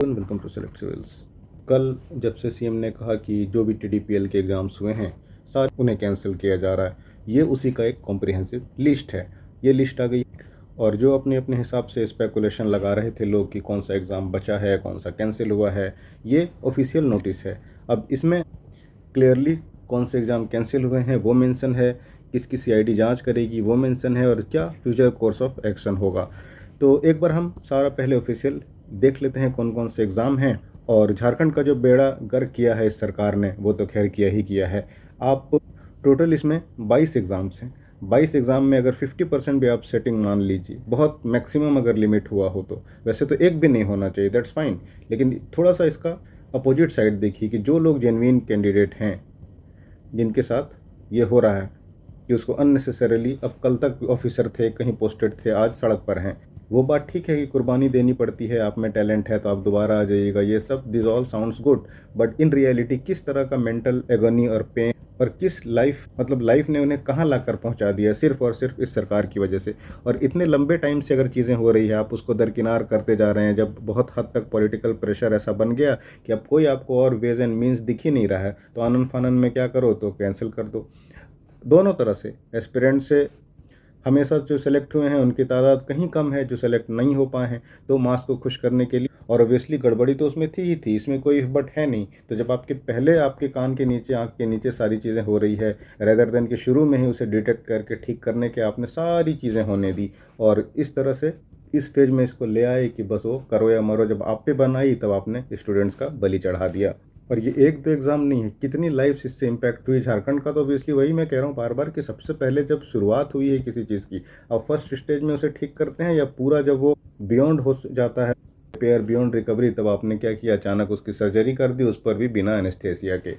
Welcome to select civils. कल जब से सीएम ने कहा कि जो भी टीडीपीएल के एग्ज़ाम्स हुए हैं सारे उन्हें कैंसिल किया जा रहा है, ये उसी का एक कॉम्प्रिहेंसिव लिस्ट है। ये लिस्ट आ गई और जो अपने अपने हिसाब से स्पेकुलेशन लगा रहे थे लोग कि कौन सा एग्ज़ाम बचा है, कौन सा कैंसिल हुआ है, ये ऑफिशियल नोटिस है। अब इसमें क्लियरली कौन से एग्ज़ाम कैंसिल हुए हैं वो मेंशन है, किसकी सीआईडी जांच करेगी वो मेंशन है, और क्या फ्यूचर कोर्स ऑफ एक्शन होगा। तो एक बार हम सारा पहले ऑफिशियल देख लेते हैं कौन कौन से एग्ज़ाम हैं। और झारखंड का जो बेड़ा गर्क किया है इस सरकार ने वो तो खैर किया ही किया है। आप टोटल इसमें 22 एग्ज़ाम्स हैं। 22 एग्ज़ाम में अगर 50% भी आप सेटिंग मान लीजिए, बहुत मैक्सिमम अगर लिमिट हुआ हो तो, वैसे तो एक भी नहीं होना चाहिए, दैट्स फाइन, लेकिन थोड़ा सा इसका अपोजिट साइड देखिए कि जो लोग जेन्युइन कैंडिडेट हैं जिनके साथ ये हो रहा है कि उसको अननेसेसरीली, अब कल तक ऑफिसर थे, कहीं पोस्टेड थे, आज सड़क पर हैं, वो बात ठीक है कि कुर्बानी देनी पड़ती है, आप में टैलेंट है तो आप दोबारा आ जाइएगा, ये सब this all sounds good, but in reality किस तरह का मेंटल एगोनी और पेन और किस लाइफ ने उन्हें कहाँ लाकर पहुंचा दिया सिर्फ और सिर्फ इस सरकार की वजह से। और इतने लंबे टाइम से अगर चीज़ें हो रही है, आप उसको दरकिनार करते जा रहे हैं। जब बहुत हद तक पॉलिटिकल प्रेशर ऐसा बन गया कि अब कोई आपको और वेज एंड मीन्स दिख ही नहीं रहा है, तो आनन फानन में क्या करो, तो कैंसिल कर दो। दोनों तरह से एस्पिरेंट से हमेशा जो सेलेक्ट हुए हैं उनकी तादाद कहीं कम है, जो सेलेक्ट नहीं हो पाए हैं, तो मास को खुश करने के लिए, और ऑब्वियसली गड़बड़ी तो उसमें थी ही थी, इसमें कोई बट है नहीं। तो जब आपके पहले आपके कान के नीचे, आंख के नीचे सारी चीज़ें हो रही है, रेदर देन के शुरू में ही उसे डिटेक्ट करके ठीक करने के आपने सारी चीज़ें होने दी, और इस तरह से इस स्टेज में इसको ले आए कि बस वो करो या मरो, जब आप पे बन आई तब आपने स्टूडेंट्स का बलि चढ़ा दिया। और ये एक दो एग्ज़ाम नहीं है, कितनी लाइफ इससे इम्पैक्ट हुई झारखंड का। तो ऑब्वियसली वही मैं कह रहा हूँ बार बार कि सबसे पहले जब शुरुआत हुई है किसी चीज़ की, अब फर्स्ट स्टेज में उसे ठीक करते हैं, या पूरा जब वो बियॉन्ड हो जाता है, रिपेयर बियॉन्ड रिकवरी, तब आपने क्या किया, अचानक उसकी सर्जरी कर दी, उस पर भी बिना एनेस्थेसिया के।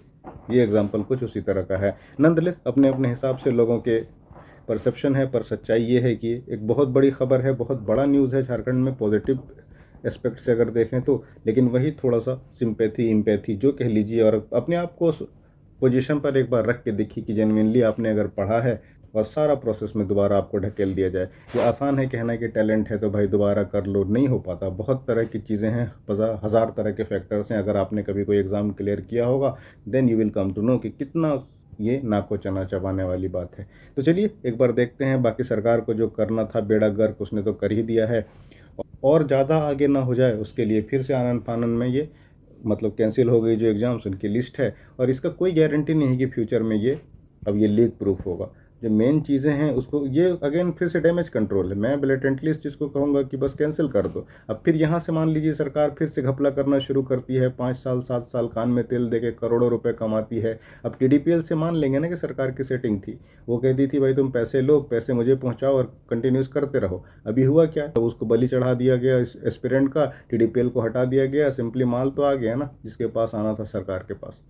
ये एग्जाम्पल कुछ उसी तरह का है। नंदलेस अपने अपने हिसाब से लोगों के परसेप्शन है, पर सच्चाई ये है कि एक बहुत बड़ी खबर है, बहुत बड़ा न्यूज़ है झारखंड में पॉजिटिव एस्पेक्ट से अगर देखें तो। लेकिन वही थोड़ा सा सिंपैथी इम्पैथी जो कह लीजिए, और अपने आप को उस पोजीशन पर एक बार रख के देखिए कि जेन्युइनली आपने अगर पढ़ा है, और सारा प्रोसेस में दोबारा आपको ढकेल दिया जाए। ये आसान है कहना कि टैलेंट है तो भाई दोबारा कर लो, नहीं हो पाता। बहुत तरह की चीज़ें हैं, हज़ार तरह के फैक्टर्स हैं। अगर आपने कभी कोई एग्ज़ाम क्लियर किया होगा, then you will come to know कि कितना ये नाको चना चबाने वाली बात है। तो चलिए एक बार देखते हैं। बाकी सरकार को जो करना था बेड़ा गर्क उसने तो कर ही दिया है, और ज़्यादा आगे ना हो जाए उसके लिए फिर से आनन फानन में ये मतलब कैंसिल हो गई जो एग्ज़ाम्स, उनकी लिस्ट है। और इसका कोई गारंटी नहीं है कि फ्यूचर में ये अब ये लीक प्रूफ होगा। जो मेन चीज़ें हैं उसको, ये अगेन फिर से डैमेज कंट्रोल है। मैं ब्लेटेंटली इस चीज़ को कहूँगा कि बस कैंसिल कर दो। अब फिर यहाँ से मान लीजिए सरकार फिर से घपला करना शुरू करती है, 5 साल 7 साल कान में तेल दे के करोड़ों रुपए कमाती है। अब टीडीपीएल से मान लेंगे ना कि सरकार की सेटिंग थी, वो कह दी थी भाई तुम पैसे लो, पैसे मुझे पहुँचाओ और कंटिन्यूस करते रहो। अभी हुआ क्या, तो उसको बलि चढ़ा दिया गया एस्पिरेंट का, टीडीपीएल को हटा दिया गया। सिंपली माल तो आ गया ना जिसके पास आना था सरकार के पास।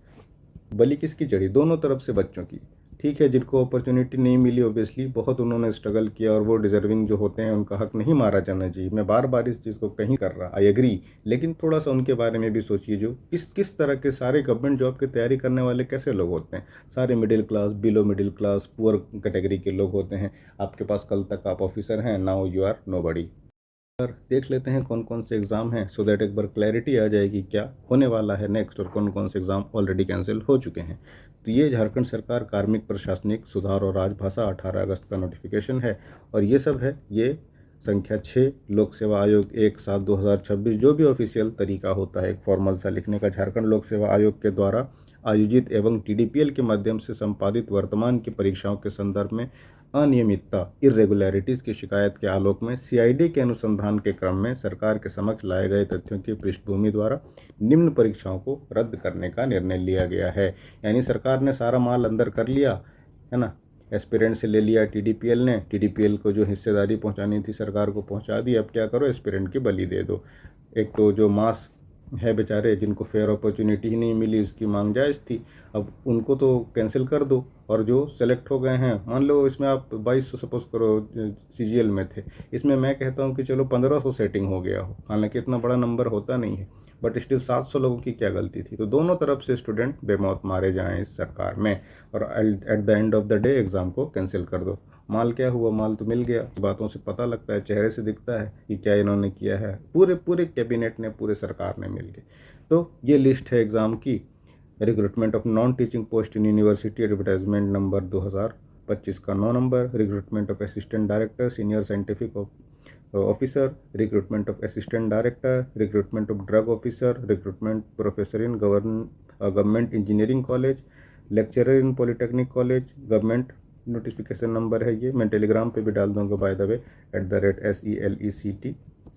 बलि किसकी चढ़ी, दोनों तरफ से बच्चों की। ठीक है, जिनको अपॉर्चुनिटी नहीं मिली ऑब्वियसली बहुत उन्होंने स्ट्रगल किया, और वो डिजर्विंग जो होते हैं उनका हक नहीं मारा जाना चाहिए। मैं बार बार इस चीज़ को कहीं कर रहा, आई एग्री, लेकिन थोड़ा सा उनके बारे में भी सोचिए। जो किस तरह के सारे गवर्नमेंट जॉब की तैयारी करने वाले कैसे लोग होते हैं, सारे middle class, below middle class, poor category के लोग होते हैं। आपके पास कल तक आप ऑफिसर हैं, नाउ यू आर नोबडी। देख लेते हैं कौन कौन से एग्ज़ाम हैं, सो दैट एक बार क्लैरिटी आ जाएगी क्या होने वाला है नेक्स्ट, और कौन कौन से एग्ज़ाम ऑलरेडी कैंसिल हो चुके हैं। तो ये झारखंड सरकार कार्मिक प्रशासनिक सुधार और राजभाषा 18 अगस्त का नोटिफिकेशन है, और ये सब है ये संख्या 6 लोक सेवा आयोग 1/7/2026, जो भी ऑफिशियल तरीका होता है एक फॉर्मल सा लिखने का, झारखंड लोक सेवा आयोग के द्वारा आयोजित एवं टीडीपीएल के माध्यम से संपादित वर्तमान की परीक्षाओं के संदर्भ में अनियमितता इरेगुलरिटीज़ की शिकायत के आलोक में सीआईडी के अनुसंधान के क्रम में सरकार के समक्ष लाए गए तथ्यों की पृष्ठभूमि द्वारा निम्न परीक्षाओं को रद्द करने का निर्णय लिया गया है। यानी सरकार ने सारा माल अंदर कर लिया है ना, एस्पिरेंट से ले लिया टीडीपीएल ने, टीडीपीएल को जो हिस्सेदारी पहुंचानी थी सरकार को पहुंचा दी। अब क्या करो, एस्पिरेंट की बलि दे दो। एक तो जो मास है बेचारे जिनको फेयर अपॉर्चुनिटी ही नहीं मिली, उसकी मांग जायज़ थी, अब उनको तो कैंसिल कर दो। और जो सेलेक्ट हो गए हैं, मान लो इसमें आप 2200 सपोज करो सीजीएल में थे, इसमें मैं कहता हूँ कि चलो 1500 सेटिंग हो गया हो, हालांकि इतना बड़ा नंबर होता नहीं है, बट स्टिल 700 लोगों की क्या गलती थी। तो दोनों तरफ से स्टूडेंट बेमौत मारे जाएं इस सरकार में, और at the end of the day exam को कैंसिल कर दो। माल क्या हुआ, माल तो मिल गया, बातों से पता लगता है, चेहरे से दिखता है कि क्या इन्होंने किया है, पूरे पूरे कैबिनेट ने, पूरे सरकार ने मिल के। तो ये लिस्ट है एग्ज़ाम की। Recruitment of non teaching post in university, advertisement number 2025 का 9 number. Recruitment of assistant director, senior scientific officer, recruitment of assistant director, recruitment of drug officer, recruitment professor in government engineering college, lecturer in polytechnic college, government notification number है ये, मैं Telegram पे भी डाल दूंगा by the way,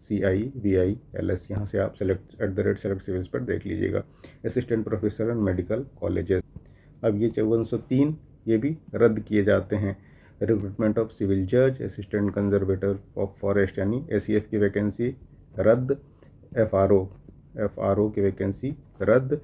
@SELECT यहाँ से आप सेलेक्ट @select सिविल्स पर देख लीजिएगा। Assistant professor in medical colleges. अब ये 5403 ये भी रद्द किए जाते हैं। रिक्रूटमेंट ऑफ सिविल जज, असिस्टेंट कंजर्वेटर ऑफ फॉरेस्ट यानी ACF की वैकेंसी रद्द, FRO की वैकेंसी रद्द,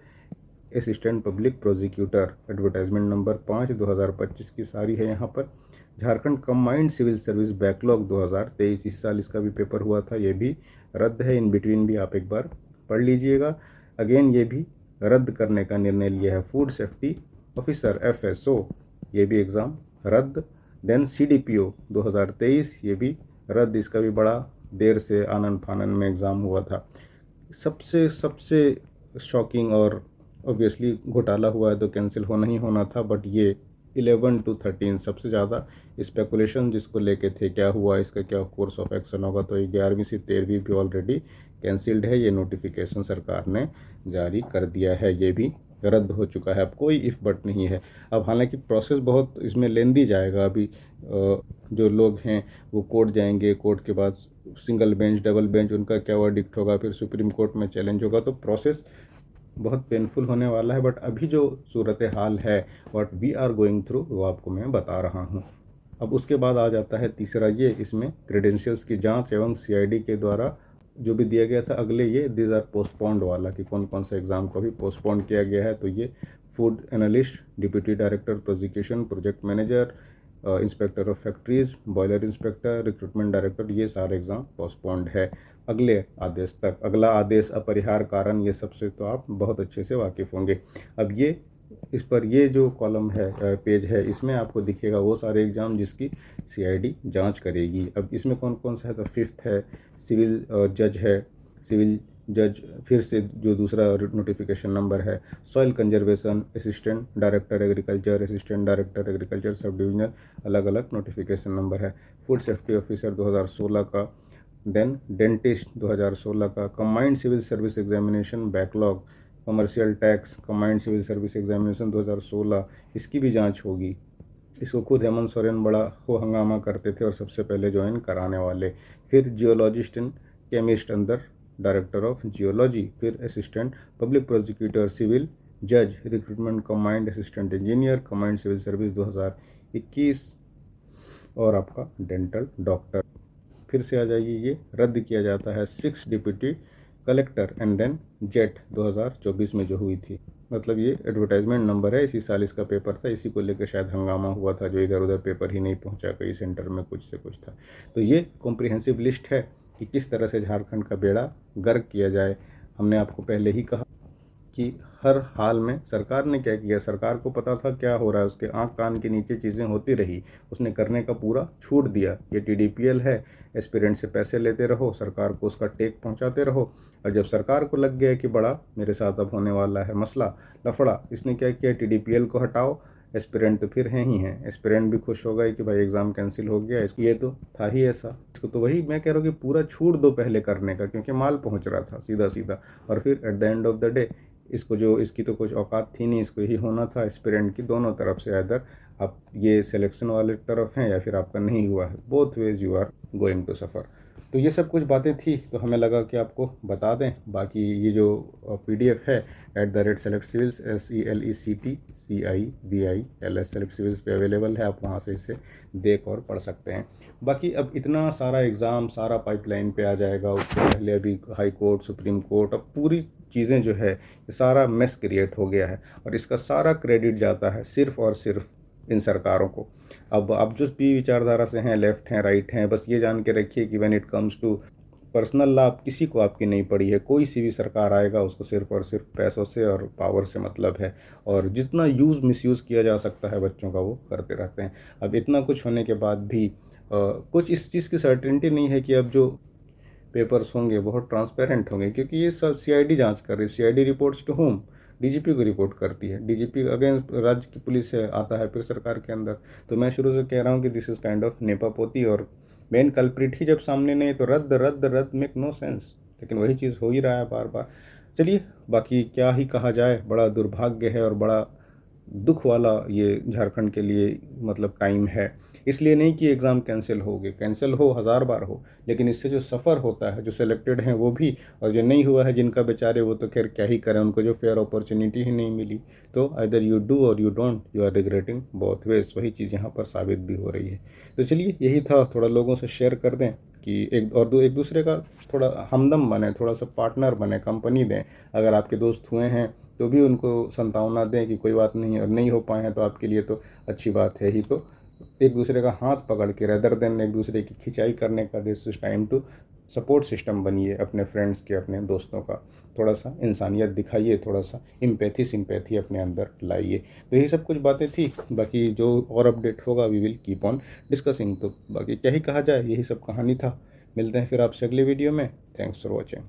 assistant public prosecutor advertisement number 5 2025 की सारी है यहाँ पर। Jharkhand combined civil service backlog 2023, इस साल इसका भी पेपर हुआ था, ये भी रद्द है। इन बिटवीन भी आप एक बार पढ़ लीजिएगा। अगेन ये भी रद्द करने का निर्णय लिया है। फूड सेफ्टी ऑफिसर FSO, ये भी एग्ज़ाम रद्द। देन CDPO 2023, ये भी रद्द, इसका भी बड़ा देर से आनन फानन में एग्ज़ाम हुआ था। सबसे शॉकिंग और ऑब्वियसली घोटाला हुआ है तो कैंसिल होना ही होना था, बट ये 11 to 13 सबसे ज़्यादा स्पेकुलेशन जिसको लेके थे, क्या हुआ, इसका क्या कोर्स ऑफ एक्शन होगा। तो 11वीं से 13वीं भी ऑलरेडी कैंसिल्ड है, ये नोटिफिकेशन सरकार ने जारी कर दिया है, ये भी रद्द हो चुका है। अब कोई इफ़ बट नहीं है। अब हालांकि प्रोसेस बहुत इसमें लेंदी जाएगा। अभी जो लोग हैं वो कोर्ट जाएंगे, कोर्ट के बाद सिंगल बेंच, डबल बेंच, उनका क्या वर्डिक्ट होगा, फिर सुप्रीम कोर्ट में चैलेंज होगा, तो प्रोसेस बहुत पेनफुल होने वाला है। बट अभी जो सूरत हाल है, what we are going through, वो आपको मैं बता रहा हूँ। अब उसके बाद आ जाता है तीसरा, ये इसमें क्रेडेंशियल्स की जांच एवं CID के द्वारा जो भी दिया गया था। अगले ये दिस आर पोस्टपोन्ड वाला कि कौन कौन सा एग्ज़ाम को भी पोस्टपोन्ड किया गया है। तो ये food analyst, deputy director prosecution, project manager, inspector of factories, boiler inspector, recruitment director, ये सारे एग्ज़ाम पोस्टपोन्ड है अगले आदेश तक। अगला आदेश अपरिहार्य कारण, ये सबसे तो आप बहुत अच्छे से वाकिफ़ होंगे। अब ये इस पर ये जो कॉलम है, पेज है, इसमें आपको दिखेगा वो सारे एग्ज़ाम जिसकी CID जांच करेगी। अब इसमें कौन कौन सा है, तो 5th है सिविल जज है, सिविल जज फिर से जो दूसरा नोटिफिकेशन नंबर है, soil conservation, assistant director agriculture, assistant director agriculture sub divisional, अलग अलग नोटिफिकेशन नंबर है। फूड सेफ्टी ऑफिसर 2016 का, देन डेंटिस्ट 2016 का, combined civil service examination backlog, commercial tax combined civil service examination 2016, इसकी भी जांच होगी। इसको खुद हेमंत सोरेन बड़ा हो हंगामा करते थे और सबसे पहले ज्वाइन कराने वाले। फिर जियोलॉजिस्ट एंड केमिस्ट अंदर डायरेक्टर ऑफ जियोलॉजी, फिर असिस्टेंट पब्लिक प्रोसिक्यूटर, सिविल जज, recruitment combined assistant engineer, combined civil service 2021, और आपका डेंटल डॉक्टर। फिर से आ जाइए, ये रद्द किया जाता है 6 deputy collector and then JET 2024 में जो हुई थी। मतलब ये एडवर्टाइजमेंट नंबर है, इसी साल इसका पेपर था, इसी को लेकर शायद हंगामा हुआ था, जो इधर उधर पेपर ही नहीं पहुंचा, कई सेंटर में कुछ से कुछ था। तो ये कॉम्प्रिहेंसिव लिस्ट है कि किस तरह से झारखंड का बेड़ा गर्क किया जाए। हमने आपको पहले ही कहा कि हर हाल में सरकार ने क्या किया, सरकार को पता था क्या हो रहा है, उसके आंख कान के नीचे चीज़ें होती रही, उसने करने का पूरा छूट दिया। ये TDPL है, एस्पिरेंट से पैसे लेते रहो, सरकार को उसका टेक पहुंचाते रहो। और जब सरकार को लग गया कि बड़ा मेरे साथ अब होने वाला है मसला लफड़ा, इसने क्या किया, TDPL को हटाओ, एस्पिरेंट तो फिर हैं ही हैं। एस्पिरेंट भी खुश हो गए कि भाई एग्ज़ाम कैंसिल हो गया, ये तो था ही ऐसा। इसको तो वही मैं कह रहा हूँ कि पूरा छूट दो पहले करने का, क्योंकि माल पहुँच रहा था सीधा सीधा। और फिर at the end of the day इसकी तो कुछ औकात थी नहीं, इसको ही होना था एस्पिरेंट की दोनों तरफ से। इधर आप ये सिलेक्शन वाले तरफ हैं या फिर आपका नहीं हुआ है, both ways you are going to suffer. तो ये सब कुछ बातें थी, तो हमें लगा कि आपको बता दें। बाकी ये जो PDF है @select civils SELECT select civils पे अवेलेबल है, आप वहाँ से इसे देख और पढ़ सकते हैं। बाकी अब इतना सारा एग्ज़ाम सारा पाइपलाइन पे आ जाएगा, उससे पहले अभी हाई कोर्ट, सुप्रीम कोर्ट, अब पूरी चीज़ें जो है ये सारा मेस क्रिएट हो गया है, और इसका सारा क्रेडिट जाता है सिर्फ़ और सिर्फ इन सरकारों को। अब आप जो भी विचारधारा से हैं, लेफ्ट हैं, राइट हैं, बस ये जान के रखिए कि when it comes to personal लाभ किसी को आपकी नहीं पड़ी है। कोई सी भी सरकार आएगा उसको सिर्फ और सिर्फ पैसों से और पावर से मतलब है, और जितना मिसयूज़ किया जा सकता है बच्चों का वो करते रहते हैं। अब इतना कुछ होने के बाद भी कुछ इस चीज़ की सर्टेनिटी नहीं है कि अब जो पेपर्स होंगे बहुत ट्रांसपेरेंट होंगे, क्योंकि ये सब सीआईडी जांच कर रही है। CID reports to home, DGP को रिपोर्ट करती है, डीजीपी अगेन राज्य की पुलिस से आता है फिर सरकार के अंदर। तो मैं शुरू से कह रहा हूँ कि दिस इज़ काइंड ऑफ नेपापोती, और मेन कल्प्रिट ही जब सामने नहीं तो रद्द रद्द रद्द मेक नो सेंस। लेकिन वही चीज़ हो ही रहा है बार बार। चलिए, बाकी क्या ही कहा जाए, बड़ा दुर्भाग्य है और बड़ा दुख वाला ये झारखंड के लिए मतलब टाइम है। इसलिए नहीं कि एग्ज़ाम कैंसिल हो गए, कैंसिल हो हज़ार बार हो, लेकिन इससे जो सफ़र होता है, जो सिलेक्टेड हैं वो भी, और जो नहीं हुआ है जिनका बेचारे, वो तो खैर क्या ही करें, उनको जो फेयर अपॉर्चुनिटी ही नहीं मिली। तो आइदर यू डू और you don't, you are regretting both ways. वही चीज़ यहाँ पर साबित भी हो रही है। तो चलिए, यही था, थोड़ा लोगों से शेयर कर दें कि एक दूसरे का थोड़ा हमदम बने, थोड़ा सा पार्टनर बने, कंपनी दें। अगर आपके दोस्त हुए हैं तो भी उनको संतावना दें कि कोई बात नहीं है, और नहीं हो पाए हैं तो आपके लिए तो अच्छी बात है ही। तो एक दूसरे का हाथ पकड़ के, रेदर देन एक दूसरे की खिंचाई करने का, this is time to support system बनिए अपने फ्रेंड्स के, अपने दोस्तों का। थोड़ा सा इंसानियत दिखाइए, थोड़ा सा इम्पैथी सिंपैथी अपने अंदर लाइए। तो यही सब कुछ बातें थी। बाकी जो और अपडेट होगा we will keep on discussing. तो बाकी क्या ही कहा जाए, यही सब कहानी था। मिलते हैं फिर आपसे अगले वीडियो में। Thanks for watching.